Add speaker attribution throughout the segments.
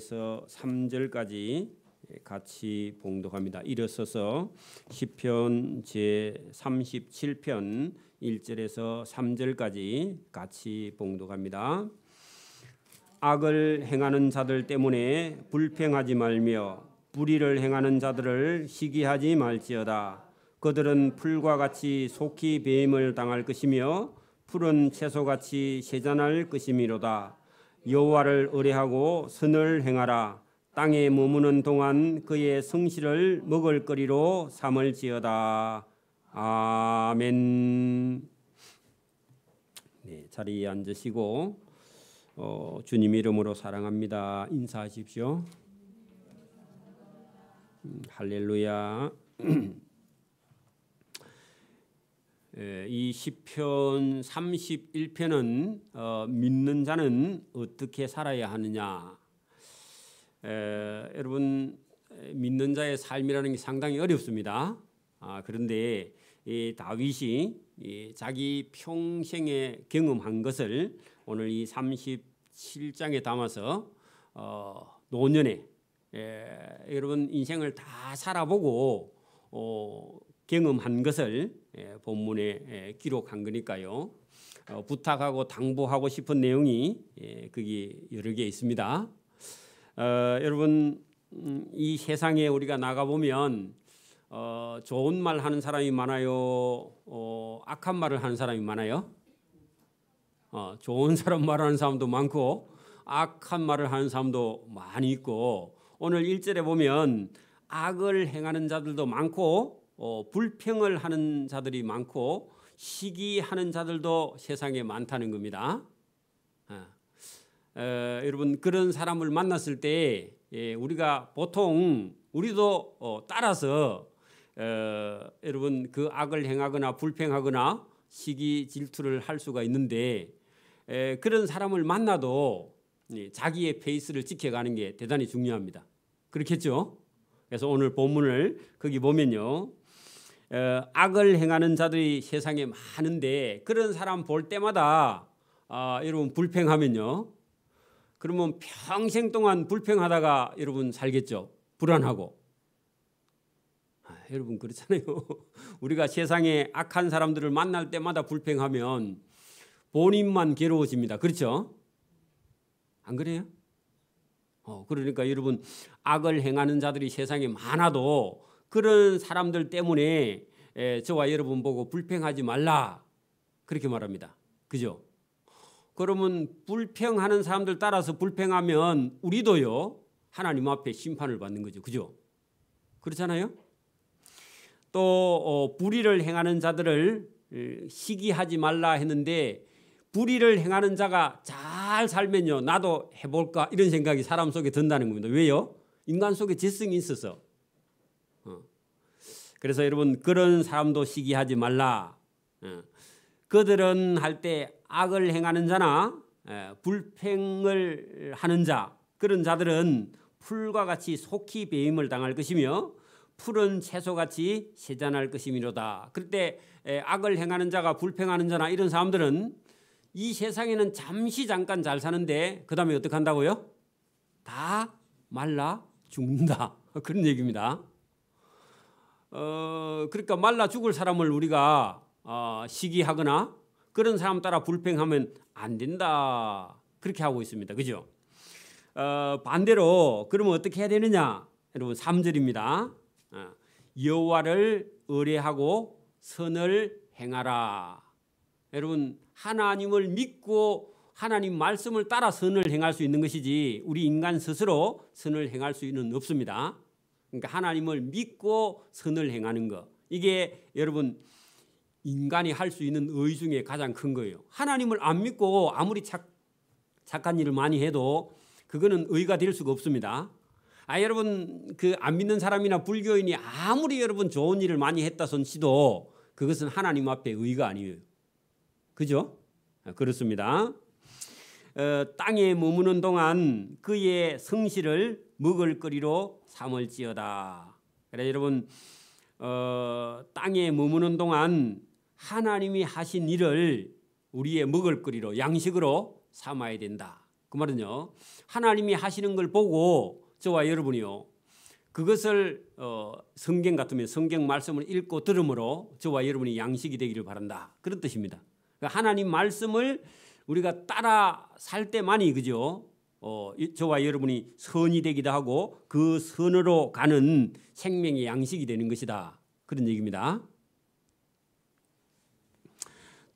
Speaker 1: 1절에서 3절까지 같이 봉독합니다. 일어서서 시편 제37편 1절에서 3절까지 같이 봉독합니다. 악을 행하는 자들 때문에 불평하지 말며 불의를 행하는 자들을 시기하지 말지어다. 그들은 풀과 같이 속히 배임을 당할 것이며 푸른 채소같이 세잔할 것이미로다. 여호와를 의뢰하고 선을 행하라. 땅에 머무는 동안 그의 성실을 먹을거리로 삼을지어다. 아멘. 네, 자리에 앉으시고 주님 이름으로 사랑합니다 인사하십시오. 할렐루야. 이 시편 31편은 믿는 자는 어떻게 살아야 하느냐. 여러분, 믿는 자의 삶이라는 게 상당히 어렵습니다. 그런데 이 다윗이 자기 평생에 경험한 것을 오늘 이 37장에 담아서 노년에 여러분 인생을 다 살아보고 경험한 것을 본문에 기록한 거니까요. 부탁하고 당부하고 싶은 내용이 거기 여러 개 있습니다. 여러분, 이 세상에 우리가 나가보면 좋은 말 하는 사람이 많아요? 악한 말을 하는 사람이 많아요? 좋은 사람 말하는 사람도 많고 악한 말을 하는 사람도 많이 있고, 오늘 1절에 보면 악을 행하는 자들도 많고 불평을 하는 자들이 많고 시기하는 자들도 세상에 많다는 겁니다. 여러분, 그런 사람을 만났을 때 우리가 보통 우리도 따라서 여러분 그 악을 행하거나 불평하거나 시기 질투를 할 수가 있는데, 그런 사람을 만나도 자기의 페이스를 지켜가는 게 대단히 중요합니다. 그렇겠죠? 그래서 오늘 본문을 거기 보면요, 악을 행하는 자들이 세상에 많은데 그런 사람 볼 때마다 여러분 불평하면요, 그러면 평생 동안 불평하다가 여러분 살겠죠. 불안하고. 여러분 그렇잖아요. 우리가 세상에 악한 사람들을 만날 때마다 불평하면 본인만 괴로워집니다. 그렇죠? 안 그래요? 그러니까 여러분, 악을 행하는 자들이 세상에 많아도 그런 사람들 때문에 저와 여러분 보고 불평하지 말라 그렇게 말합니다. 그죠? 그러면 불평하는 사람들 따라서 불평하면 우리도요 하나님 앞에 심판을 받는 거죠. 그죠? 그렇잖아요? 또 불의를 행하는 자들을 시기하지 말라 했는데, 불의를 행하는 자가 잘 살면요 나도 해볼까 이런 생각이 사람 속에 든다는 겁니다. 왜요? 인간 속에 재성이 있어서. 그래서 여러분, 그런 사람도 시기하지 말라. 그들은 할 때 악을 행하는 자나 불평을 하는 자, 그런 자들은 풀과 같이 속히 배임을 당할 것이며 푸른 채소같이 세잔할 것이미로다. 그때 악을 행하는 자가 불평하는 자나 이런 사람들은 이 세상에는 잠깐 잘 사는데 그 다음에 어떻게 한다고요? 다 말라 죽는다. 그런 얘기입니다. 그러니까 말라 죽을 사람을 우리가 시기하거나 그런 사람 따라 불평하면 안 된다. 그렇게 하고 있습니다. 그죠? 반대로 그러면 어떻게 해야 되느냐? 여러분 3절입니다. 여호와를 의뢰하고 선을 행하라. 여러분, 하나님을 믿고 하나님 말씀을 따라 선을 행할 수 있는 것이지 우리 인간 스스로 선을 행할 수는 없습니다. 그러니까 하나님을 믿고 선을 행하는 것, 이게 여러분 인간이 할 수 있는 의 중에 가장 큰 거예요. 하나님을 안 믿고 아무리 착한 일을 많이 해도 그거는 의가 될 수가 없습니다. 여러분, 그 안 믿는 사람이나 불교인이 아무리 여러분 좋은 일을 많이 했다 손치도 그것은 하나님 앞에 의가 아니에요. 그죠? 그렇습니다. 땅에 머무는 동안 그의 성실을 먹을거리로 삼을지어다. 그래 여러분, 땅에 머무는 동안 하나님이 하신 일을 우리의 먹을거리로, 양식으로 삼아야 된다. 그 말은요, 하나님이 하시는 걸 보고 저와 여러분이요, 그것을 성경 같으면 성경 말씀을 읽고 들음으로 저와 여러분이 양식이 되기를 바란다, 그런 뜻입니다. 그러니까 하나님 말씀을 우리가 따라 살 때만이, 그죠? 저와 여러분이 선이 되기도 하고 그 선으로 가는 생명의 양식이 되는 것이다, 그런 얘기입니다.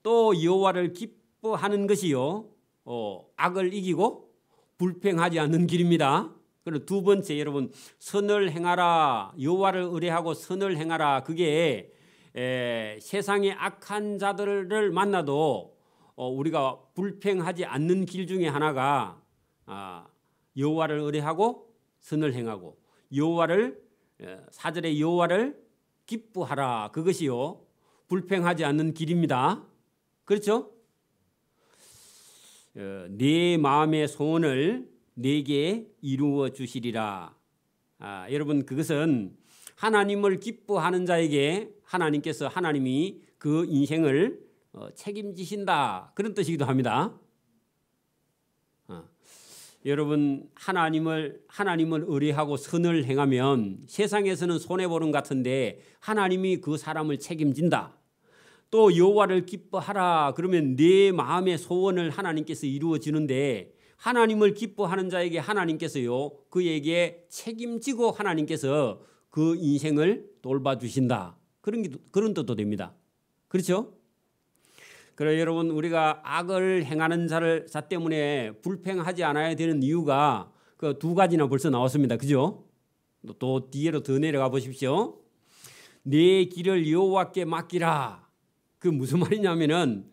Speaker 1: 또 여호와를 기뻐하는 것이요, 악을 이기고 불평하지 않는 길입니다. 그리고 두 번째, 여러분, 선을 행하라, 여호와를 의뢰하고 선을 행하라. 그게 세상의 악한 자들을 만나도 우리가 불평하지 않는 길 중에 하나가 여호와를 의뢰하고 선을 행하고 여호와를, 4절에 여호와를 기뻐하라, 그것이요 불평하지 않는 길입니다. 그렇죠? 내 마음의 소원을 내게 이루어 주시리라. 여러분, 그것은 하나님을 기뻐하는 자에게 하나님이 그 인생을 책임지신다, 그런 뜻이기도 합니다. 여러분, 하나님을 의뢰하고 선을 행하면 세상에서는 손해보는 것 같은데 하나님이 그 사람을 책임진다. 또 여호와를 기뻐하라, 그러면 내 마음의 소원을 하나님께서 이루어 주는데, 하나님을 기뻐하는 자에게 하나님께서요 그에게 책임지고 하나님께서 그 인생을 돌봐주신다, 그런 뜻도 됩니다. 그렇죠? 그래, 여러분, 우리가 악을 행하는 자 때문에 불평하지 않아야 되는 이유가 그 두 가지나 벌써 나왔습니다. 그죠? 또 뒤로 더 내려가 보십시오. 내 길을 여호와께 맡기라. 그 무슨 말이냐면은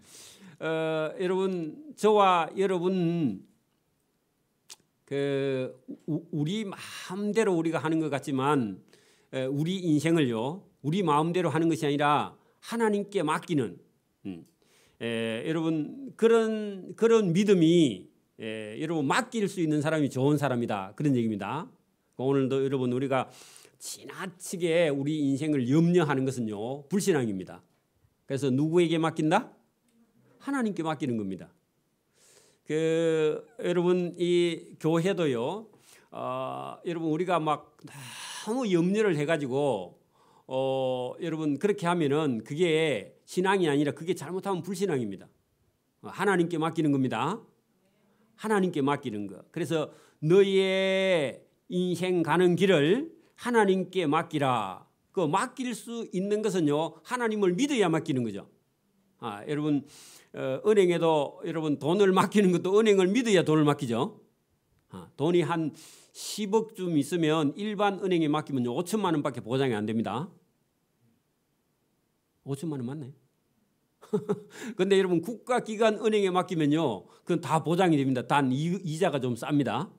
Speaker 1: 여러분, 저와 여러분 우리 마음대로 우리가 하는 것 같지만 우리 인생을요 우리 마음대로 하는 것이 아니라 하나님께 맡기는 여러분 그런 믿음이 여러분 맡길 수 있는 사람이 좋은 사람이다, 그런 얘기입니다. 오늘도 여러분 우리가 지나치게 우리 인생을 염려하는 것은요 불신앙입니다. 그래서 누구에게 맡긴다? 하나님께 맡기는 겁니다. 여러분, 이 교회도요, 여러분 우리가 막 너무 염려를 해가지고 여러분 그렇게 하면은 그게 신앙이 아니라 그게 잘못하면 불신앙입니다. 하나님께 맡기는 겁니다. 하나님께 맡기는 거. 그래서 너희의 인생 가는 길을 하나님께 맡기라. 그 맡길 수 있는 것은요 하나님을 믿어야 맡기는 거죠. 여러분 은행에도 여러분 돈을 맡기는 것도 은행을 믿어야 돈을 맡기죠. 돈이 한 10억쯤 있으면 일반 은행에 맡기면 5천만 원밖에 보장이 안 됩니다. 5천만 원 맞네. 그런데 여러분 국가기관 은행에 맡기면요 그건 다 보장이 됩니다. 단 이자가 좀 쌉니다.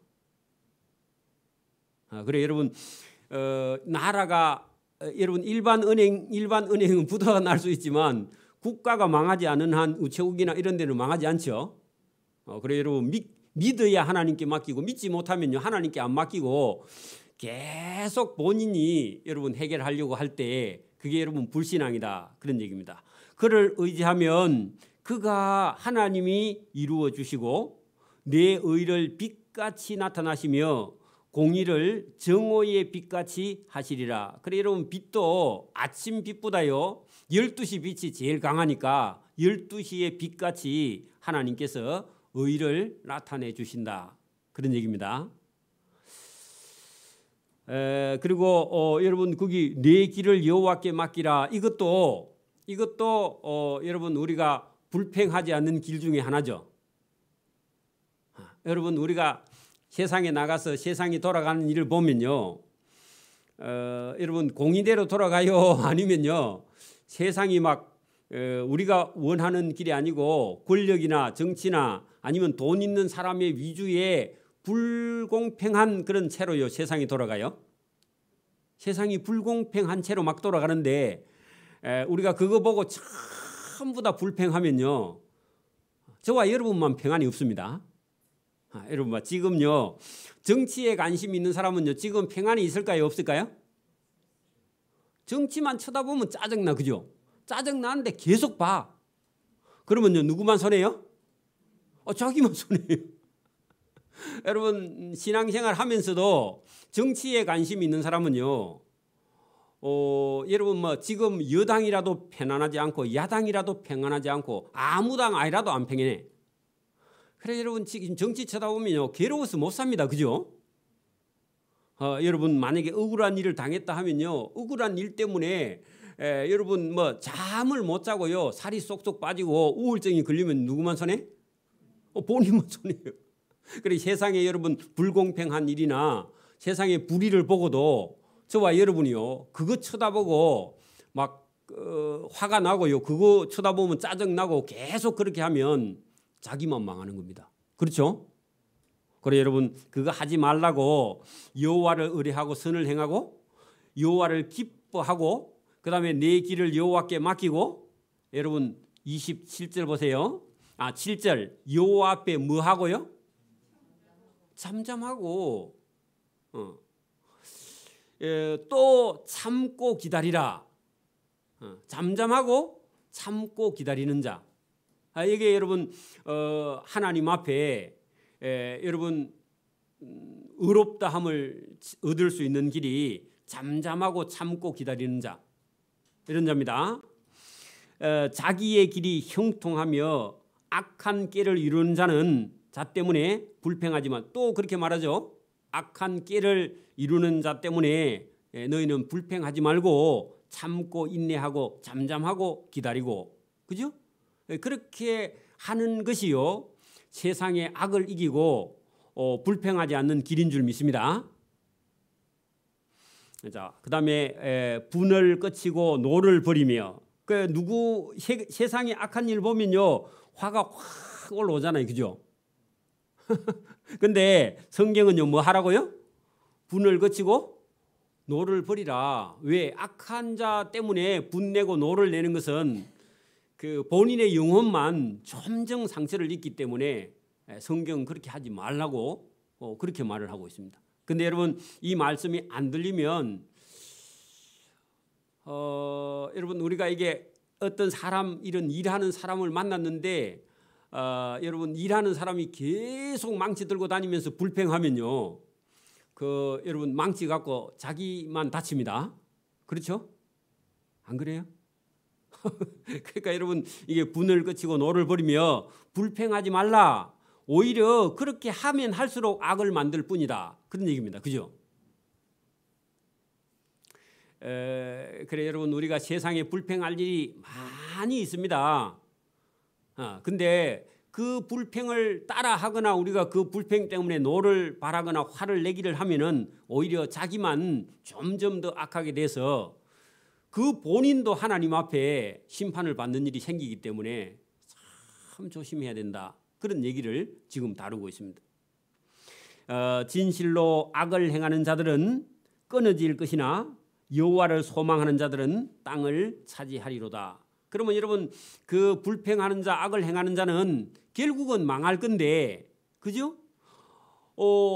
Speaker 1: 그래, 여러분 나라가 여러분 일반 은행은 부도가 날 수 있지만 국가가 망하지 않은 한 우체국이나 이런 데는 망하지 않죠. 그래, 여러분 믿어야 하나님께 맡기고, 믿지 못하면요 하나님께 안 맡기고 계속 본인이 여러분 해결하려고 할 때 그게 여러분 불신앙이다, 그런 얘기입니다. 그를 의지하면 그가 하나님이 이루어 주시고 내 의를 빛같이 나타나시며 공의를 정오의 빛같이 하시리라. 그래, 여러분 빛도 아침 빛보다요 12시 빛이 제일 강하니까 12시의 빛같이 하나님께서 의를 나타내 주신다, 그런 얘기입니다. 그리고 여러분 거기 내 길을 여호와께 맡기라, 이것도 여러분 우리가 불평하지 않는 길 중에 하나죠. 여러분 우리가 세상에 나가서 세상이 돌아가는 일을 보면요 여러분 공의대로 돌아가요, 아니면요 세상이 막 우리가 원하는 길이 아니고 권력이나 정치나 아니면 돈 있는 사람의 위주의 불공평한 그런 채로요 세상이 돌아가요. 세상이 불공평한 채로 막 돌아가는데 우리가 그거 보고 전부 다 불평하면요 저와 여러분만 평안이 없습니다. 여러분 지금요 정치에 관심 있는 사람은요 지금 평안이 있을까요, 없을까요? 정치만 쳐다보면 짜증나, 그죠? 짜증나는데 계속 봐. 그러면요 누구만 손해요? 자기만 손해요. 여러분 신앙생활 하면서도 정치에 관심이 있는 사람은요. 여러분 뭐 지금 여당이라도 편안하지 않고 야당이라도 평안하지 않고 아무 당 아니라도 안 평안해. 그래 여러분 지금 정치 쳐다보면요 괴로워서 못 삽니다. 그죠? 여러분 만약에 억울한 일을 당했다 하면요 억울한 일 때문에 여러분 뭐 잠을 못 자고요 살이 쏙쏙 빠지고 우울증이 걸리면 누구만 손해? 본인만 손해요. 그래 세상에 여러분 불공평한 일이나 세상의 불의를 보고도 저와 여러분이요 그거 쳐다보고 막 화가 나고요 그거 쳐다보면 짜증 나고 계속 그렇게 하면 자기만 망하는 겁니다. 그렇죠? 그래 여러분 그거 하지 말라고 여호와를 의뢰하고 선을 행하고 여호와를 기뻐하고 그다음에 내 길을 여호와께 맡기고 여러분 27절 보세요. 7절 여호와 앞에 뭐 하고요? 잠잠하고 또 참고 기다리라. 잠잠하고 참고 기다리는 자. 이게 여러분 하나님 앞에 여러분 의롭다함을 얻을 수 있는 길이 잠잠하고 참고 기다리는 자 이런 자입니다. 자기의 길이 형통하며 악한 꾀를 이루는 자는 자 때문에 불평하지만 또 그렇게 말하죠. 악한 꾀를 이루는 자 때문에 너희는 불평하지 말고 참고 인내하고 잠잠하고 기다리고 그죠? 그렇게 하는 것이요 세상의 악을 이기고 불평하지 않는 길인 줄 믿습니다. 자, 그다음에 분을 끄치고 노를 버리며 누구 세상의 악한 일 보면요 화가 확 올라오잖아요, 그죠? 근데 성경은요 뭐 하라고요? 분을 끄치고 노를 버리라. 왜? 악한 자 때문에 분내고 노를 내는 것은 그 본인의 영혼만 점점 상처를 입기 때문에 성경은 그렇게 하지 말라고 그렇게 말을 하고 있습니다. 근데 여러분 이 말씀이 안 들리면 여러분 우리가 이게 어떤 사람 이런 일하는 사람을 만났는데 여러분 일하는 사람이 계속 망치 들고 다니면서 불평하면요 여러분 망치 갖고 자기만 다칩니다. 그렇죠? 안 그래요? 그러니까 여러분 이게 분을 끄치고 노를 버리며 불평하지 말라. 오히려 그렇게 하면 할수록 악을 만들 뿐이다. 그런 얘기입니다. 그죠? 그래 여러분 우리가 세상에 불평할 일이 많이 있습니다. 근데 그 불평을 따라하거나 우리가 그 불평 때문에 노를 바라거나 화를 내기를 하면은 오히려 자기만 점점 더 악하게 돼서 그 본인도 하나님 앞에 심판을 받는 일이 생기기 때문에 참 조심해야 된다. 그런 얘기를 지금 다루고 있습니다. 진실로 악을 행하는 자들은 끊어질 것이나 여호와를 소망하는 자들은 땅을 차지하리로다. 그러면 여러분 그 불평하는 자 악을 행하는 자는 결국은 망할 건데 그죠?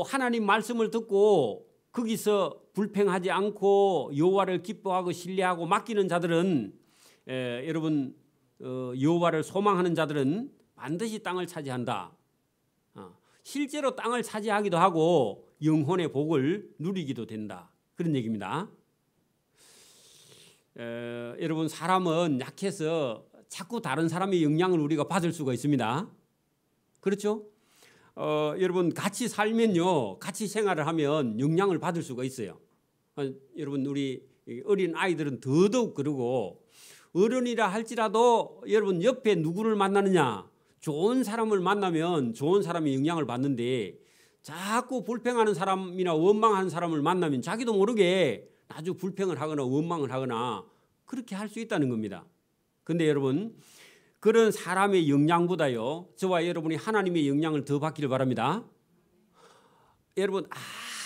Speaker 1: 하나님 말씀을 듣고 거기서 불평하지 않고 여호와를 기뻐하고 신뢰하고 맡기는 자들은 여러분 여호와를 소망하는 자들은 반드시 땅을 차지한다. 실제로 땅을 차지하기도 하고 영혼의 복을 누리기도 된다. 그런 얘기입니다. 여러분 사람은 약해서 자꾸 다른 사람의 영향을 우리가 받을 수가 있습니다. 그렇죠? 여러분 같이 살면요 같이 생활을 하면 영향을 받을 수가 있어요. 여러분 우리 어린 아이들은 더더욱 그러고 어른이라 할지라도 여러분 옆에 누구를 만나느냐 좋은 사람을 만나면 좋은 사람의 영향을 받는데 자꾸 불평하는 사람이나 원망하는 사람을 만나면 자기도 모르게 아주 불평을 하거나 원망을 하거나 그렇게 할 수 있다는 겁니다. 그런데 여러분 그런 사람의 영향보다요 저와 여러분이 하나님의 영향을 더 받기를 바랍니다. 여러분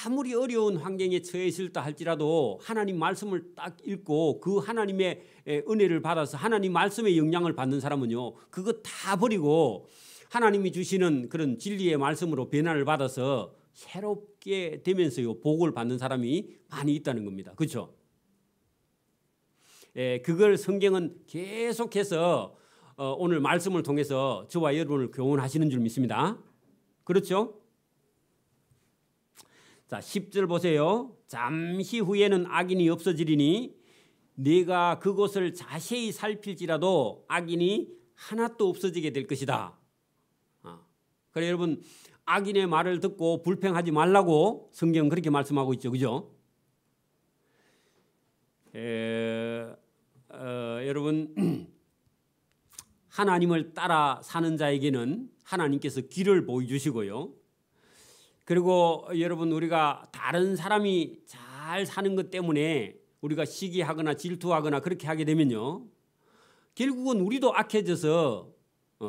Speaker 1: 아무리 어려운 환경에 처해 있을다 할지라도 하나님 말씀을 딱 읽고 그 하나님의 은혜를 받아서 하나님 말씀의 영향을 받는 사람은요 그거 다 버리고 하나님이 주시는 그런 진리의 말씀으로 변화를 받아서 새롭게 되면서요 복을 받는 사람이 많이 있다는 겁니다. 그렇죠? 그걸 성경은 계속해서 오늘 말씀을 통해서 저와 여러분을 교훈하시는 줄 믿습니다. 그렇죠? 자, 10절 보세요. 잠시 후에는 악인이 없어지리니 네가 그곳을 자세히 살필지라도 악인이 하나도 없어지게 될 것이다. 그래 여러분, 악인의 말을 듣고 불평하지 말라고 성경은 그렇게 말씀하고 있죠. 그죠? 여러분, 하나님을 따라 사는 자에게는 하나님께서 길을 보여주시고요. 그리고 여러분, 우리가 다른 사람이 잘 사는 것 때문에 우리가 시기하거나 질투하거나 그렇게 하게 되면요, 결국은 우리도 악해져서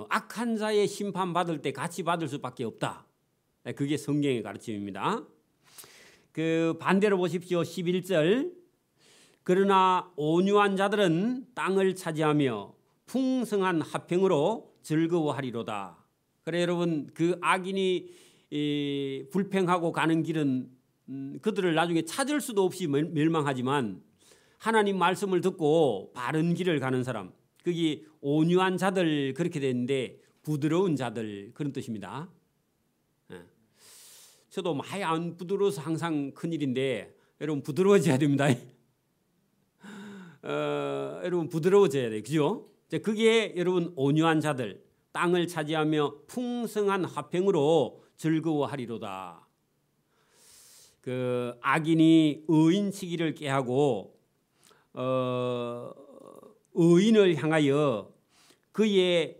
Speaker 1: 악한 자의 심판받을 때 같이 받을 수밖에 없다. 그게 성경의 가르침입니다. 그 반대로 보십시오. 11절. 그러나 온유한 자들은 땅을 차지하며 풍성한 화평으로 즐거워하리로다. 그래 여러분, 그 악인이 불평하고 가는 길은 그들을 나중에 찾을 수도 없이 멸망하지만 하나님 말씀을 듣고 바른 길을 가는 사람, 그게 온유한 자들 그렇게 되는데 부드러운 자들 그런 뜻입니다. 저도 많이 안 부드러워서 항상 큰일인데 여러분 부드러워져야 됩니다. 여러분 부드러워져야 돼요. 그죠? 그게 여러분 온유한 자들, 땅을 차지하며 풍성한 화평으로 즐거워하리로다. 그 악인이 의인 치기를 꾀하고 의인을 향하여 그의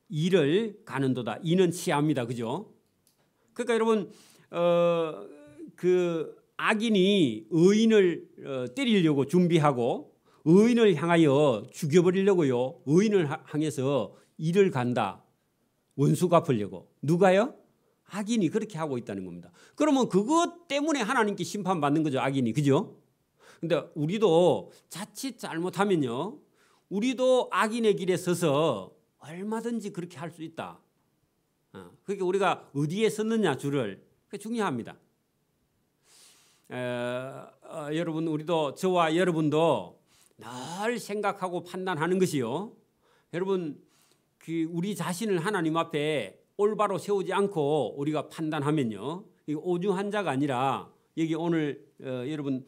Speaker 1: 일을 가는도다. 이는 치합니다. 그죠? 그러니까 여러분, 그 악인이 의인을 때리려고 준비하고 의인을 향하여 죽여버리려고요. 의인을 향해서 일을 간다. 원수 갚으려고. 누가요? 악인이 그렇게 하고 있다는 겁니다. 그러면 그것 때문에 하나님께 심판받는 거죠. 악인이. 그죠? 근데 우리도 자칫 잘못하면요, 우리도 악인의 길에 서서 얼마든지 그렇게 할 수 있다. 그러니까 우리가 어디에 섰느냐 줄을, 그게 중요합니다. 여러분, 우리도 저와 여러분도 늘 생각하고 판단하는 것이요, 여러분, 그 우리 자신을 하나님 앞에 올바로 세우지 않고 우리가 판단하면요, 오중한 자가 아니라 여기 오늘 여러분,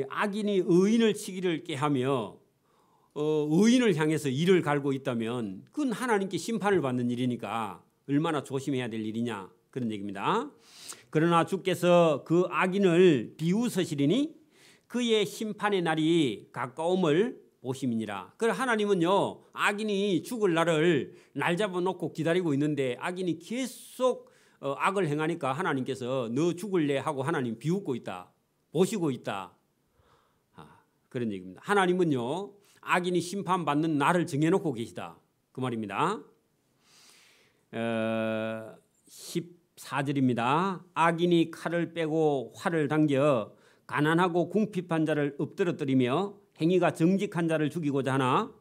Speaker 1: 악인이 의인을 치기를 꾀하며 의인을 향해서 일을 갈고 있다면 그건 하나님께 심판을 받는 일이니까 얼마나 조심해야 될 일이냐, 그런 얘기입니다. 그러나 주께서 그 악인을 비웃으시리니 그의 심판의 날이 가까움을 보심이니라. 그래 하나님은요, 악인이 죽을 날을 날 잡아놓고 기다리고 있는데 악인이 계속 악을 행하니까 하나님께서 너 죽을래 하고 하나님 비웃고 있다, 보시고 있다, 그런 얘기입니다. 하나님은요, 악인이 심판받는 날을 정해놓고 계시다, 그 말입니다. 14절입니다. 악인이 칼을 빼고 활을 당겨 가난하고 궁핍한 자를 엎드러뜨리며 행위가 정직한 자를 죽이고자 하나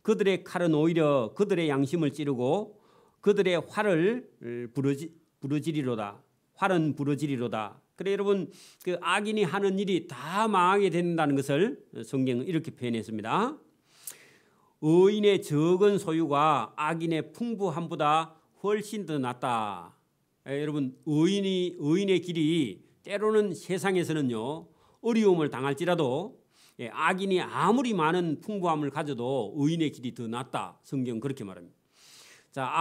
Speaker 1: 그들의 칼은 오히려 그들의 양심을 찌르고 그들의 활을 부러지리로다. 활은 부러지리로다. 그래 여러분, 그 악인이 하는 일이 다 망하게 된다는 것을 성경은 이렇게 표현했습니다. 의인의 적은 소유가 악인의 풍부함보다 훨씬 더 낫다. 여러분, 의인의 길이 때로는 세상에서는요, 어려움을 당할지라도 악인이 아무리 많은 풍부함을 가져도 의인의 길이 더 낫다. 성경은 그렇게 말합니다. 자,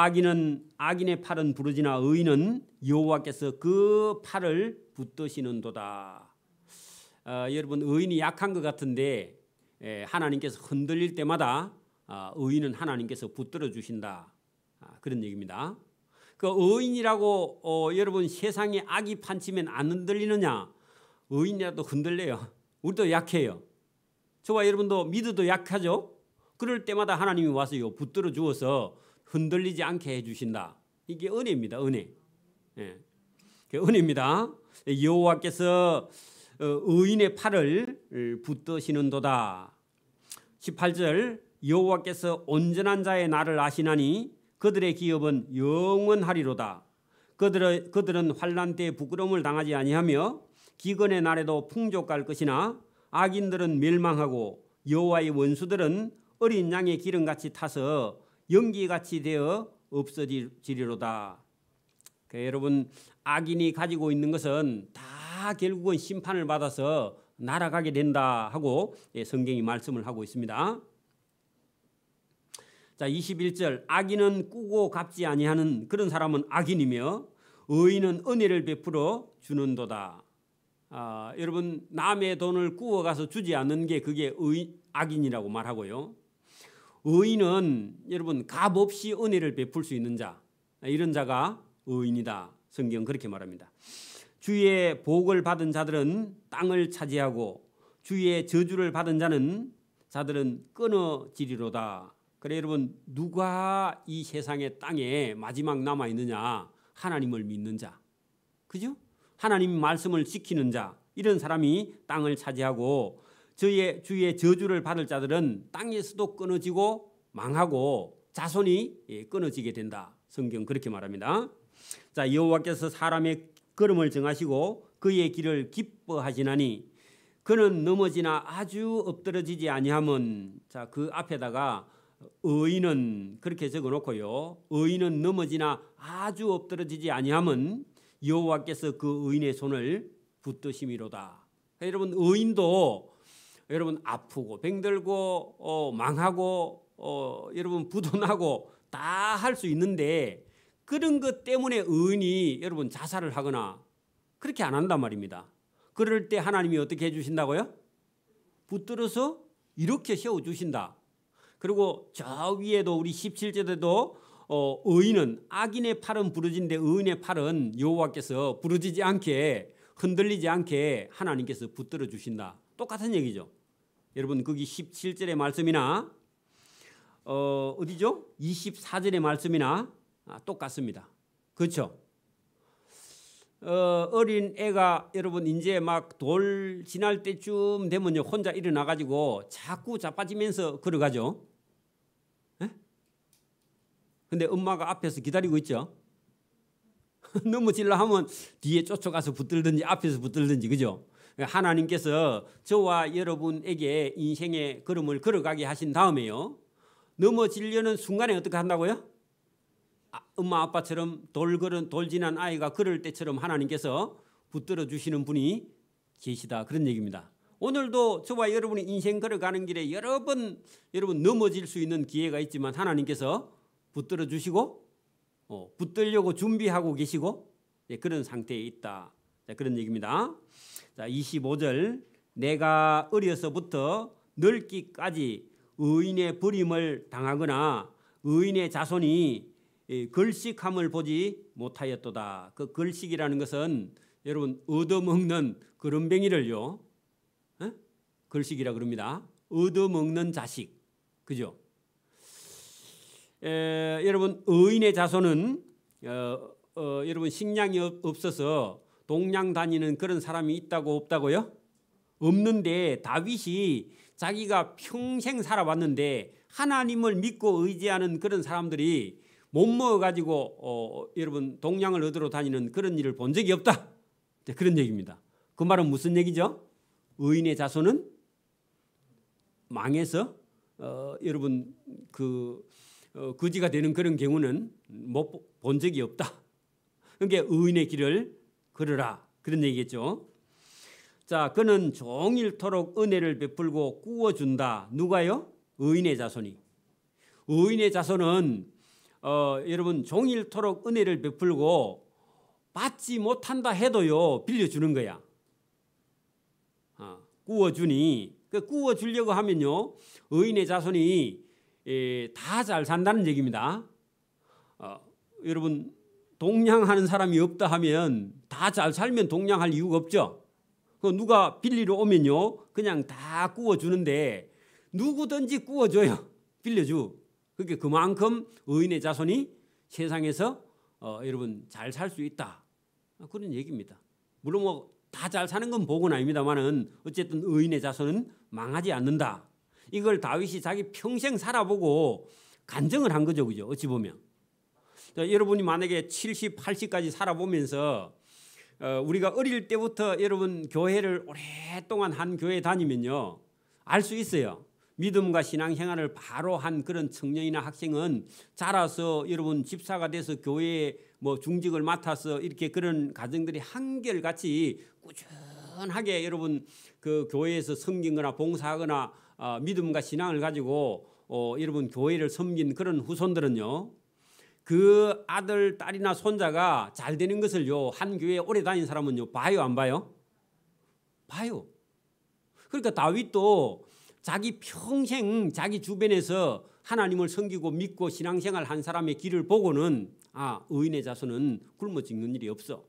Speaker 1: 악인의 팔은 부러지나 의인은 여호와께서 그 팔을 붙드시는도다. 여러분, 의인이 약한 것 같은데 하나님께서 흔들릴 때마다 의인은 하나님께서 붙들어 주신다. 그런 얘기입니다. 그 의인이라고 여러분 세상에 악이 판치면 안 흔들리느냐? 의인이라도 흔들려요. 우리도 약해요. 저와 여러분도 믿어도 약하죠. 그럴 때마다 하나님이 와서요, 붙들어 주어서 흔들리지 않게 해주신다. 이게 은혜입니다. 은혜. 예. 은혜입니다. 여호와께서 의인의 팔을 붙드시는도다. 18절, 여호와께서 온전한 자의 날을 아시나니 그들의 기업은 영원하리로다. 그들은 환난 때에 부끄러움을 당하지 아니하며 기근의 날에도 풍족할 것이나 악인들은 멸망하고 여호와의 원수들은 어린 양의 기름같이 타서 연기같이 되어 없어지리로다. 그러니까 여러분, 악인이 가지고 있는 것은 다 결국은 심판을 받아서 날아가게 된다 하고 성경이 말씀을 하고 있습니다. 자, 21절 악인은 꾸고 갚지 아니하는 그런 사람은 악인이며 의인은 은혜를 베풀어 주는도다. 여러분 남의 돈을 꾸어가서 주지 않는 게 그게 악인이라고 말하고요. 의인은 여러분 값없이 은혜를 베풀 수 있는 자, 이런 자가 의인이다. 성경 그렇게 말합니다. 주의 복을 받은 자들은 땅을 차지하고 주의 저주를 받은 자들은 끊어지리로다. 그래 여러분 누가 이 세상의 땅에 마지막 남아 있느냐? 하나님을 믿는 자, 그죠? 하나님 말씀을 지키는 자, 이런 사람이 땅을 차지하고 주의 저주를 받을 자들은 땅에서도 끊어지고 망하고 자손이 끊어지게 된다. 성경 그렇게 말합니다. 자, 여호와께서 사람의 걸음을 정하시고 그의 길을 기뻐하시나니 그는 넘어지나 아주 엎드러지지 아니함은, 자, 그 앞에다가 의인은 그렇게 적어놓고요. 의인은 넘어지나 아주 엎드러지지 아니함은 여호와께서 그 의인의 손을 붙드심이로다. 여러분 의인도 여러분 아프고 병들고 망하고 여러분 부도나고 다 할 수 있는데 그런 것 때문에 의인이 여러분 자살을 하거나 그렇게 안 한단 말입니다. 그럴 때 하나님이 어떻게 해주신다고요? 붙들어서 이렇게 세워주신다. 그리고 저 위에도 우리 17절에도 의인은 악인의 팔은 부러진데 의인의 팔은 여호와께서 부러지지 않게 흔들리지 않게 하나님께서 붙들어 주신다. 똑같은 얘기죠. 여러분 거기 17절의 말씀이나 어디죠? 24절의 말씀이나 똑같습니다. 그렇죠? 어린 애가 여러분 이제 막 돌 지날 때쯤 되면요 혼자 일어나 가지고 자꾸 자빠지면서 걸어가죠. 에? 근데 엄마가 앞에서 기다리고 있죠. 넘어질라 하면 뒤에 쫓아가서 붙들든지 앞에서 붙들든지, 그죠? 하나님께서 저와 여러분에게 인생의 걸음을 걸어가게 하신 다음에요 넘어지려는 순간에 어떻게 한다고요? 엄마 아빠처럼 돌 지난 아이가 걸을 때처럼 하나님께서 붙들어 주시는 분이 계시다, 그런 얘기입니다. 오늘도 저와 여러분이 인생 걸어가는 길에 여러분 넘어질 수 있는 기회가 있지만 하나님께서 붙들어 주시고 붙들려고 준비하고 계시고 그런 상태에 있다, 그런 얘기입니다. 자, 25절 내가 어려서부터 늙기까지 의인의 버림을 당하거나 의인의 자손이 걸식함을 보지 못하였도다. 그 걸식이라는 것은 여러분 얻어먹는 거름뱅이를요 걸식이라 그럽니다. 얻어먹는 자식, 그죠? 여러분 의인의 자손은 여러분 식량이 없어서 동양 다니는 그런 사람이 있다고 없다고요? 없는데 다윗이 자기가 평생 살아왔는데 하나님을 믿고 의지하는 그런 사람들이 못 먹어가지고 여러분 동양을 얻으러 다니는 그런 일을 본 적이 없다, 그런 얘기입니다. 그 말은 무슨 얘기죠? 의인의 자손은 망해서 여러분 거지가 되는 그런 경우는 못 본 적이 없다. 그러니까 의인의 길을 걸으라, 그런 얘기겠죠. 자, 그는 종일토록 은혜를 베풀고 꾸어준다. 누가요? 의인의 자손이. 의인의 자손은 여러분 종일토록 은혜를 베풀고 받지 못한다 해도요 빌려주는 거야. 꾸어주니 그 꾸어주려고 하면요 의인의 자손이 다 잘 산다는 얘기입니다. 여러분 동냥하는 사람이 없다 하면 다 잘 살면 동냥할 이유가 없죠. 누가 빌리러 오면요 그냥 다 꾸어주는데 누구든지 꾸어줘요. 빌려줘. 그게 그만큼 의인의 자손이 세상에서 여러분 잘 살 수 있다, 그런 얘기입니다. 물론 뭐 다 잘 사는 건 복은 아닙니다만은 어쨌든 의인의 자손은 망하지 않는다. 이걸 다윗이 자기 평생 살아보고 간증을 한 거죠, 그죠? 어찌 보면 여러분이 만약에 70, 80까지 살아보면서 우리가 어릴 때부터 여러분 교회를 오랫동안 한 교회 다니면요 알 수 있어요. 믿음과 신앙생활을 바로 한 그런 청년이나 학생은 자라서 여러분 집사가 돼서 교회에 뭐 중직을 맡아서 이렇게 그런 가정들이 한결같이 꾸준하게 여러분 그 교회에서 섬긴거나 봉사하거나 믿음과 신앙을 가지고 여러분 교회를 섬긴 그런 후손들은요, 그 아들, 딸이나 손자가 잘 되는 것을요, 한 교회에 오래 다닌 사람은요, 봐요, 안 봐요? 봐요. 그러니까 다윗도 자기 평생 자기 주변에서 하나님을 섬기고 믿고 신앙생활 한 사람의 길을 보고는 의인의 자손은 굶어 죽는 일이 없어.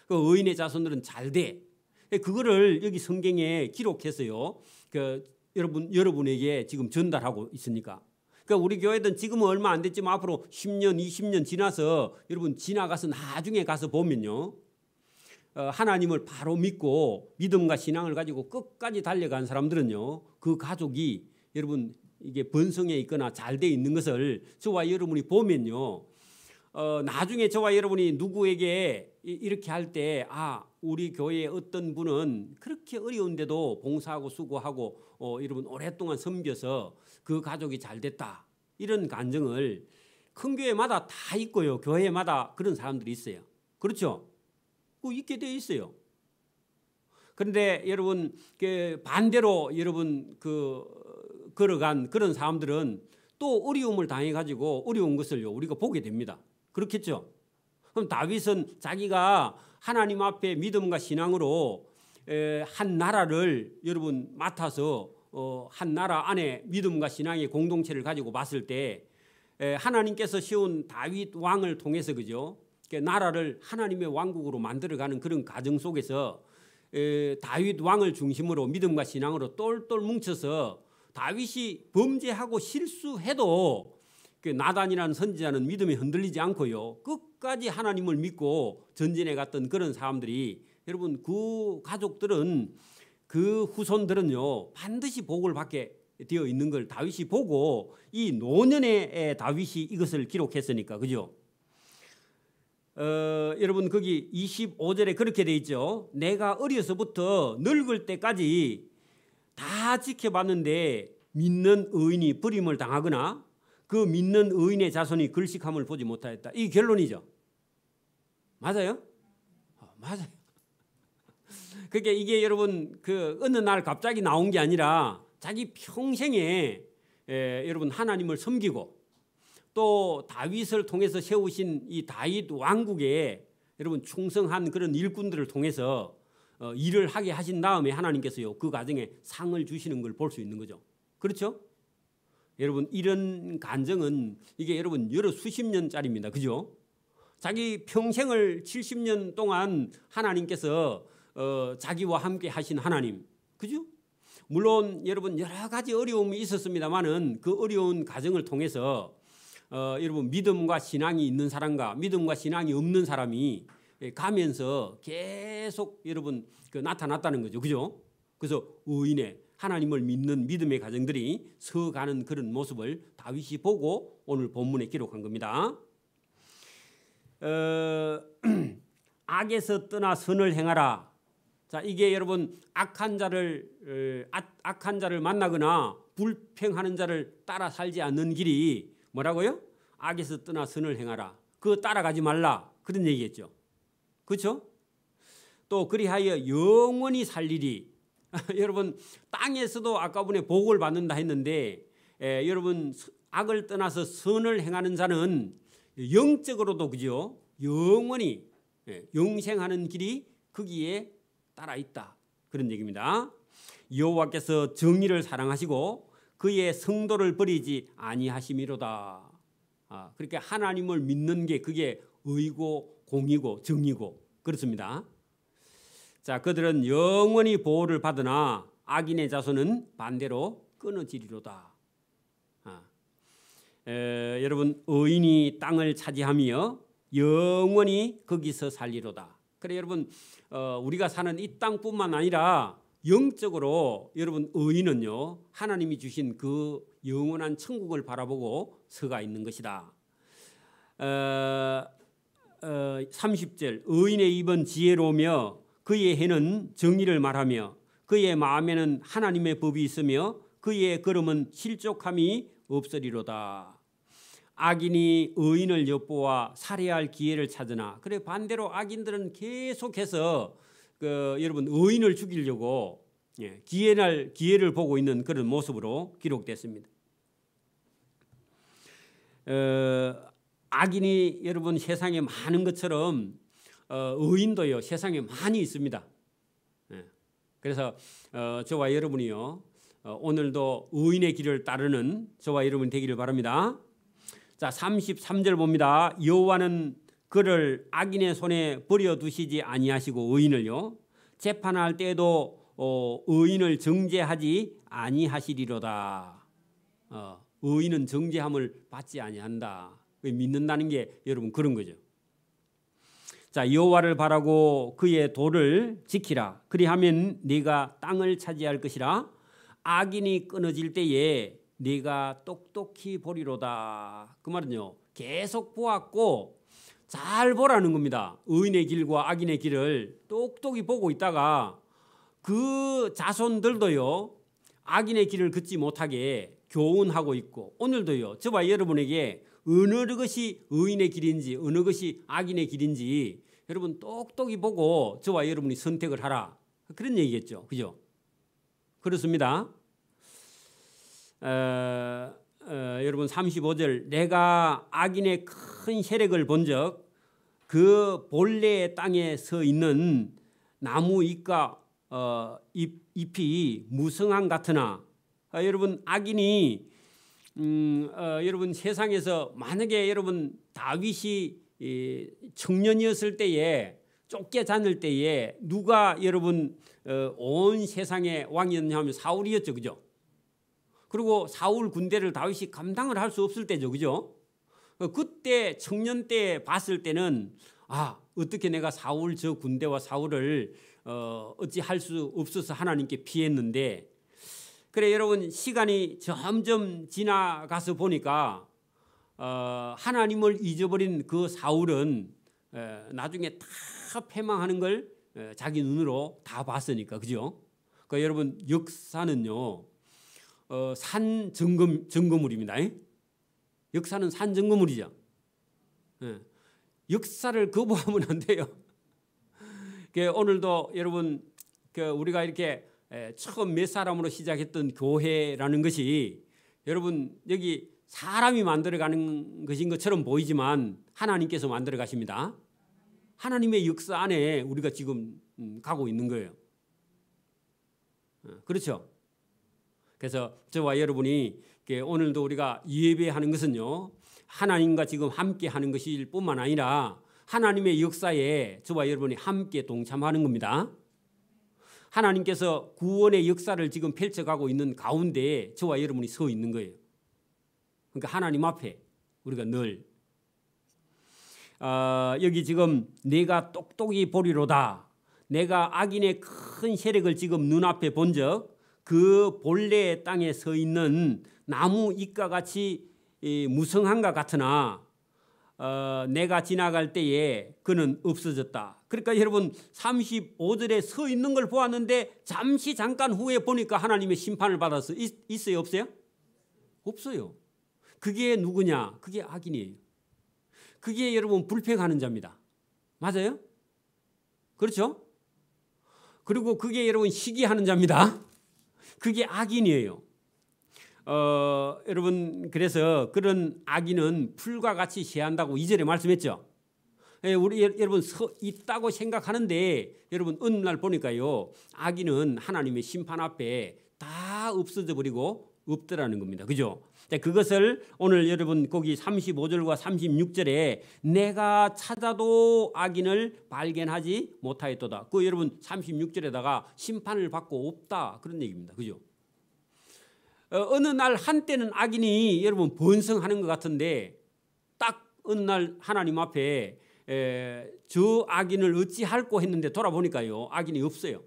Speaker 1: 그 의인의 자손들은 잘 돼. 그거를 여기 성경에 기록해서요, 여러분에게 지금 전달하고 있으니까. 그러니까 우리 교회든 지금은 얼마 안 됐지만 앞으로 10년, 20년 지나서 여러분 지나가서 나중에 가서 보면요, 하나님을 바로 믿고 믿음과 신앙을 가지고 끝까지 달려간 사람들은요, 그 가족이 여러분 이게 번성해 있거나 잘 돼 있는 것을 저와 여러분이 보면요, 나중에 저와 여러분이 누구에게 이렇게 할 때 우리 교회에 어떤 분은 그렇게 어려운데도 봉사하고 수고하고 여러분 오랫동안 섬겨서 그 가족이 잘 됐다, 이런 간증을 큰 교회마다 다 있고요, 교회마다 그런 사람들이 있어요. 그렇죠? 있게 돼 있어요. 그런데 여러분 반대로 여러분 걸어간 그런 사람들은 또 어려움을 당해 가지고 어려운 것을요 우리가 보게 됩니다. 그렇겠죠? 그럼 다윗은 자기가 하나님 앞에 믿음과 신앙으로 한 나라를 여러분 맡아서 한 나라 안에 믿음과 신앙의 공동체를 가지고 봤을 때 하나님께서 세운 다윗 왕을 통해서 그죠? 나라를 하나님의 왕국으로 만들어가는 그런 과정 속에서 다윗 왕을 중심으로 믿음과 신앙으로 똘똘 뭉쳐서 다윗이 범죄하고 실수해도 나단이라는 선지자는 믿음에 흔들리지 않고요, 끝까지 하나님을 믿고 전진해 갔던 그런 사람들이, 여러분 그 가족들은, 그 후손들은요 반드시 복을 받게 되어 있는 걸 다윗이 보고 이 노년의 다윗이 이것을 기록했으니까, 그죠? 여러분 거기 25절에 그렇게 돼 있죠. 내가 어려서부터 늙을 때까지 다 지켜봤는데 믿는 의인이 버림을 당하거나 그 믿는 의인의 자손이 글식함을 보지 못하였다. 이 결론이죠. 맞아요? 맞아요. 그러니까 이게 여러분 어느 날 갑자기 나온 게 아니라 자기 평생에 여러분 하나님을 섬기고 또 다윗을 통해서 세우신 이 다윗 왕국에 여러분 충성한 그런 일꾼들을 통해서 일을 하게 하신 다음에 하나님께서요 그 과정에 상을 주시는 걸 볼 수 있는 거죠. 그렇죠? 여러분 이런 간증은 이게 여러분 여러 수십 년짜리입니다. 그죠? 자기 평생을 70년 동안 하나님께서 자기와 함께 하신 하나님, 그죠? 물론 여러분 여러 가지 어려움이 있었습니다만은 그 어려운 과정을 통해서 여러분 믿음과 신앙이 있는 사람과 믿음과 신앙이 없는 사람이 가면서 계속 여러분 나타났다는 거죠. 그죠? 그래서 의인의 하나님을 믿는 믿음의 가정들이 서가는 그런 모습을 다윗이 보고 오늘 본문에 기록한 겁니다. 악에서 떠나 선을 행하라. 자, 이게 여러분 악한 자를 만나거나 불평하는 자를 따라 살지 않는 길이 뭐라고요? 악에서 떠나 선을 행하라. 그거 따라가지 말라. 그런 얘기겠죠. 그렇죠? 또 그리하여 영원히 살리리. 여러분 땅에서도 아까 전에 복을 받는다 했는데 여러분 악을 떠나서 선을 행하는 자는 영적으로도 그죠? 영원히 영생하는 길이 거기에 따라 있다. 그런 얘기입니다. 여호와께서 정의를 사랑하시고 그의 성도를 버리지 아니하심이로다. 그렇게 하나님을 믿는 게 그게 의고 공이고 정의고 그렇습니다. 자, 그들은 영원히 보호를 받으나 악인의 자손은 반대로 끊어지리로다. 여러분 의인이 땅을 차지하며 영원히 거기서 살리로다. 그래 여러분 우리가 사는 이 땅뿐만 아니라 영적으로 여러분 의인은요 하나님이 주신 그 영원한 천국을 바라보고 서가 있는 것이다. 30절 의인의 입은 지혜로우며 그의 해는 정의를 말하며 그의 마음에는 하나님의 법이 있으며 그의 걸음은 실족함이 없으리로다. 악인이 의인을 엿보아 살해할 기회를 찾으나, 그래 반대로 악인들은 계속해서 여러분 의인을 죽이려고 기회를 보고 있는 그런 모습으로 기록됐습니다. 악인이 여러분 세상에 많은 것처럼 의인도요 세상에 많이 있습니다. 그래서 저와 여러분이요 오늘도 의인의 길을 따르는 저와 여러분이 되기를 바랍니다. 자, 33절 봅니다. 여호와는 그를 악인의 손에 버려두시지 아니하시고 의인을요 재판할 때에도 의인을 정죄하지 아니하시리로다. 의인은 정죄함을 받지 아니한다. 믿는다는 게 여러분 그런 거죠. 자, 여호와를 바라고 그의 도를 지키라. 그리하면 네가 땅을 차지할 것이라. 악인이 끊어질 때에 네가 똑똑히 보리로다. 그 말은요 계속 보았고 잘 보라는 겁니다. 의인의 길과 악인의 길을 똑똑히 보고 있다가 그 자손들도요 악인의 길을 걷지 못하게 교훈하고 있고, 오늘도요 저와 여러분에게 어느 것이 의인의 길인지 어느 것이 악인의 길인지 여러분 똑똑히 보고 저와 여러분이 선택을 하라, 그런 얘기겠죠. 그죠? 그렇습니다. 여러분 35절, 내가 악인의 큰 세력을 본즉 그 본래의 땅에 서 있는 나무 잎과 잎이 무성한 같으나, 여러분 악인이 여러분 세상에서 만약에 여러분 다윗이 청년이었을 때에 쫓겨다닐 때에 누가 여러분 온 세상의 왕이었냐 하면 사울이었죠. 그죠? 그리고 사울 군대를 다윗이 감당을 할 수 없을 때죠. 그죠? 그때 청년 때 봤을 때는 어떻게 내가 사울 저 군대와 사울을 어찌 할 수 없어서 하나님께 피했는데, 그래 여러분 시간이 점점 지나가서 보니까 하나님을 잊어버린 그 사울은 나중에 다 패망하는 걸 자기 눈으로 다 봤으니까. 그죠? 그러니까 여러분 역사는요 산 증거물입니다. 역사는 산 증거물이죠. 역사를 거부하면 안 돼요. 오늘도 여러분 우리가 이렇게 처음 몇 사람으로 시작했던 교회라는 것이 여러분 여기 사람이 만들어가는 것인 것처럼 보이지만 하나님께서 만들어 가십니다. 하나님의 역사 안에 우리가 지금 가고 있는 거예요. 그렇죠? 그래서 저와 여러분이 오늘도 우리가 예배하는 것은요 하나님과 지금 함께 하는 것일 뿐만 아니라 하나님의 역사에 저와 여러분이 함께 동참하는 겁니다. 하나님께서 구원의 역사를 지금 펼쳐가고 있는 가운데 저와 여러분이 서 있는 거예요. 그러니까 하나님 앞에 우리가 늘 여기 지금 내가 똑똑히 보리로다. 내가 악인의 큰 세력을 지금 눈앞에 본즉 그 본래의 땅에 서 있는 나무 잎과 같이 무성한가 같으나 내가 지나갈 때에 그는 없어졌다. 그러니까 여러분 35절에 서 있는 걸 보았는데 잠깐 후에 보니까 하나님의 심판을 받아서 있어요? 없어요? 없어요. 그게 누구냐? 그게 악인이에요. 그게 여러분 불평하는 자입니다. 맞아요? 그렇죠? 그리고 그게 여러분 시기하는 자입니다. 그게 악인이에요. 여러분 그래서 그런 악인은 풀과 같이 시한다고 2절에 말씀했죠. 우리 여러분 서 있다고 생각하는데 여러분 어느 날 보니까요 악인은 하나님의 심판 앞에 다 없어져 버리고 없더라는 겁니다. 그죠? 그것을 오늘 여러분 거기 35절과 36절에 내가 찾아도 악인을 발견하지 못하였도다. 그 여러분 36절에다가 심판을 받고 없다 그런 얘기입니다. 그죠? 어느 날 한때는 악인이 여러분 번성하는 것 같은데 딱 어느 날 하나님 앞에 저 악인을 어찌할꼬 했는데 돌아보니까요 악인이 없어요.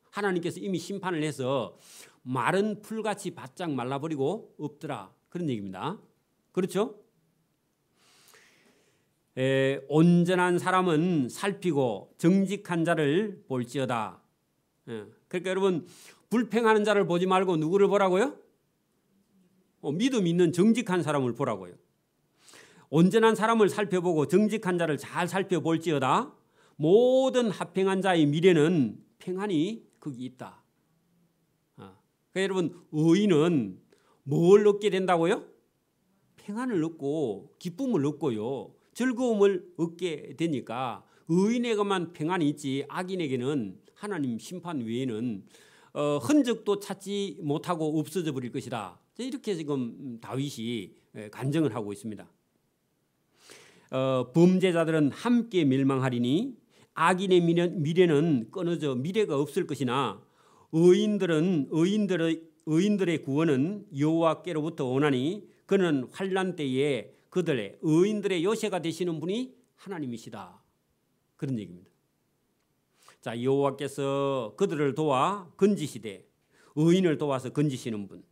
Speaker 1: 하나님께서 이미 심판을 해서 마른 풀같이 바짝 말라버리고 없더라 그런 얘기입니다. 그렇죠? 온전한 사람은 살피고 정직한 자를 볼지어다. 그러니까 여러분 불평하는 자를 보지 말고 누구를 보라고요? 믿음 있는 정직한 사람을 보라고요. 온전한 사람을 살펴보고 정직한 자를 잘 살펴볼지어다. 모든 합평한 자의 미래는 평안이 거기 있다. 그러니까 여러분, 의인은 뭘 얻게 된다고요? 평안을 얻고 기쁨을 얻고요, 즐거움을 얻게 되니까 의인에게만 평안이 있지 악인에게는 하나님 심판 외에는 흔적도 찾지 못하고 없어져 버릴 것이다. 이렇게 지금 다윗이 간증을 하고 있습니다. 범죄자들은 함께 멸망하리니 악인의 미래는 끊어져 미래가 없을 것이나 의인들의 구원은 여호와께로부터 오나니 그는 환난 때에 그들의 의인들의 요새가 되시는 분이 하나님이시다. 그런 얘기입니다. 자, 여호와께서 그들을 도와 건지시되 의인을 도와서 건지시는 분,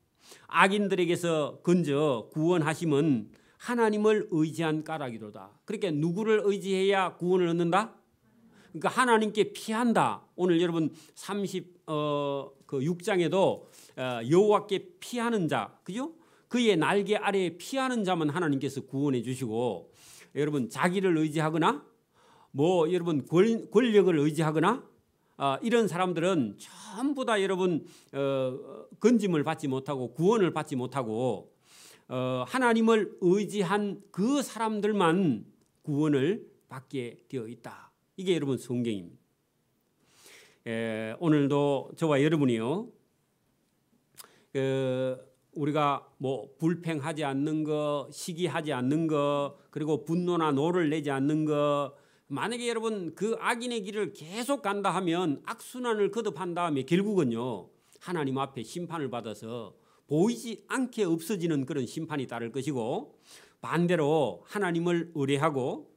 Speaker 1: 악인들에게서 건져 구원하심은 하나님을 의지한 까닭이로다. 그러니까 누구를 의지해야 구원을 얻는다? 그러니까 하나님께 피한다. 오늘 여러분 36장에도 여호와께 피하는 자, 그죠? 그의 날개 아래에 피하는 자만 하나님께서 구원해 주시고, 여러분 자기를 의지하거나 여러분 권력을 의지하거나 이런 사람들은 전부 다 여러분 건짐을 받지 못하고 구원을 받지 못하고 하나님을 의지한 그 사람들만 구원을 받게 되어 있다. 이게 여러분 성경입니다. 오늘도 저와 여러분이요, 우리가 불평하지 않는 거, 시기하지 않는 거, 그리고 분노나 노를 내지 않는 거, 만약에 여러분 그 악인의 길을 계속 간다 하면 악순환을 거듭한 다음에 결국은요 하나님 앞에 심판을 받아서 보이지 않게 없어지는 그런 심판이 따를 것이고, 반대로 하나님을 의뢰하고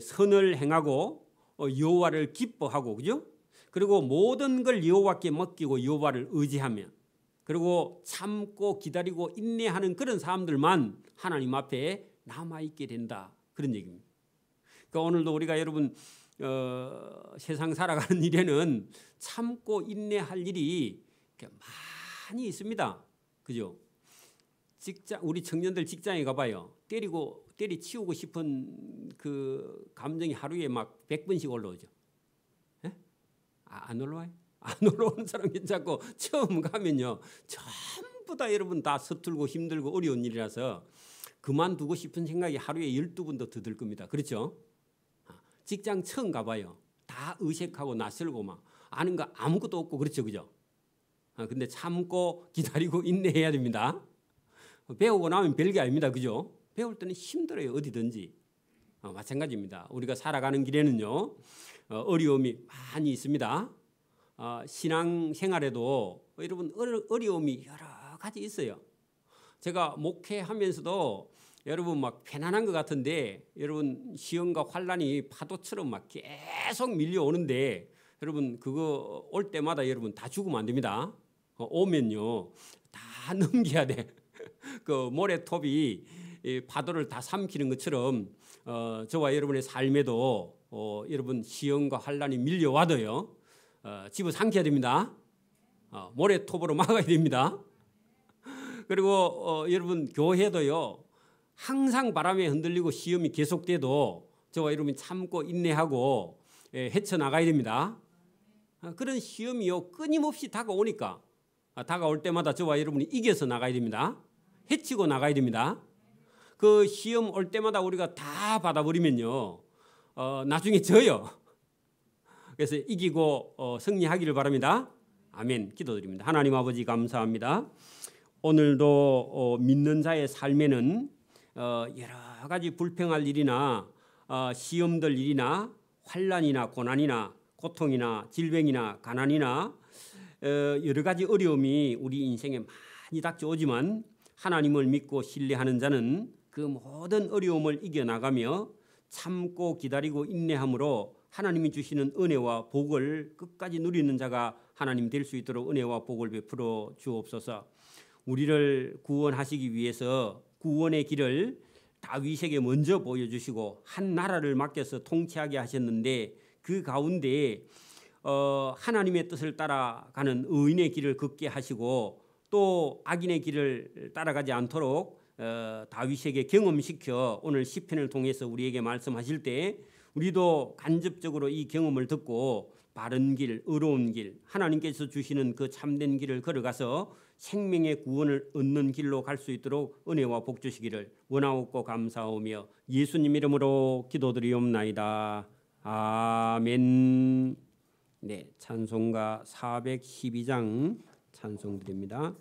Speaker 1: 선을 행하고 여호와를 기뻐하고, 그죠? 그리고 모든 걸 여호와께 맡기고 여호와를 의지하면, 그리고 참고 기다리고 인내하는 그런 사람들만 하나님 앞에 남아있게 된다. 그런 얘기입니다. 그러니까 오늘도 우리가 여러분 세상 살아가는 일에는 참고 인내할 일이 많이 있습니다. 그죠? 우리 청년들 직장에 가봐요. 때리치우고 싶은 그 감정이 하루에 막 100번씩 올라오죠. 에? 안 올라와요? 안 올라오는 사람 괜찮고, 처음 가면요 전부 다 여러분 다 서툴고 힘들고 어려운 일이라서 그만두고 싶은 생각이 하루에 12번도 더 들 겁니다. 그렇죠? 직장 처음 가봐요. 다 의색하고 낯설고 막 아는 거 아무것도 없고, 그렇죠, 그죠? 근데 참고 기다리고 인내해야 됩니다. 배우고 나면 별게 아닙니다, 그죠? 배울 때는 힘들어요, 어디든지. 마찬가지입니다. 우리가 살아가는 길에는요 어려움이 많이 있습니다. 신앙 생활에도 여러분 어려움이 여러 가지 있어요. 제가 목회하면서도 여러분 막 편안한 것 같은데, 여러분 시험과 환난이 파도처럼 막 계속 밀려오는데, 여러분 그거 올 때마다 여러분 다 죽으면 안 됩니다. 오면요 다 넘겨야 돼. 그 모래톱이 파도를 다 삼키는 것처럼 저와 여러분의 삶에도 여러분 시험과 환난이 밀려와도요 집어 삼켜야 됩니다. 모래톱으로 막아야 됩니다. 그리고 여러분 교회도요 항상 바람에 흔들리고 시험이 계속돼도 저와 여러분이 참고 인내하고 헤쳐나가야 됩니다. 그런 시험이요 끊임없이 다가오니까 다가올 때마다 저와 여러분이 이겨서 나가야 됩니다. 헤치고 나가야 됩니다. 그 시험 올 때마다 우리가 다 받아버리면요 나중에 져요. 그래서 이기고 승리하기를 바랍니다. 아멘. 기도드립니다. 하나님 아버지 감사합니다. 오늘도 믿는 자의 삶에는 여러 가지 불평할 일이나 시험들 일이나 환난이나 고난이나 고통이나 질병이나 가난이나 여러 가지 어려움이 우리 인생에 많이 닥쳐오지만, 하나님을 믿고 신뢰하는 자는 그 모든 어려움을 이겨나가며 참고 기다리고 인내함으로 하나님이 주시는 은혜와 복을 끝까지 누리는 자가 하나님 될 수 있도록 은혜와 복을 베풀어 주옵소서. 우리를 구원하시기 위해서 구원의 길을 다윗에게 먼저 보여주시고 한 나라를 맡겨서 통치하게 하셨는데, 그 가운데 하나님의 뜻을 따라가는 의인의 길을 걷게 하시고 또 악인의 길을 따라가지 않도록 다윗에게 경험시켜 오늘 시편을 통해서 우리에게 말씀하실 때 우리도 간접적으로 이 경험을 듣고 바른 길, 의로운 길, 하나님께서 주시는 그 참된 길을 걸어가서 생명의 구원을 얻는 길로 갈 수 있도록 은혜와 복 주시기를 원하옵고 감사하오며 예수님 이름으로 기도드리옵나이다. 아멘. 네, 찬송가 412장 찬송드립니다.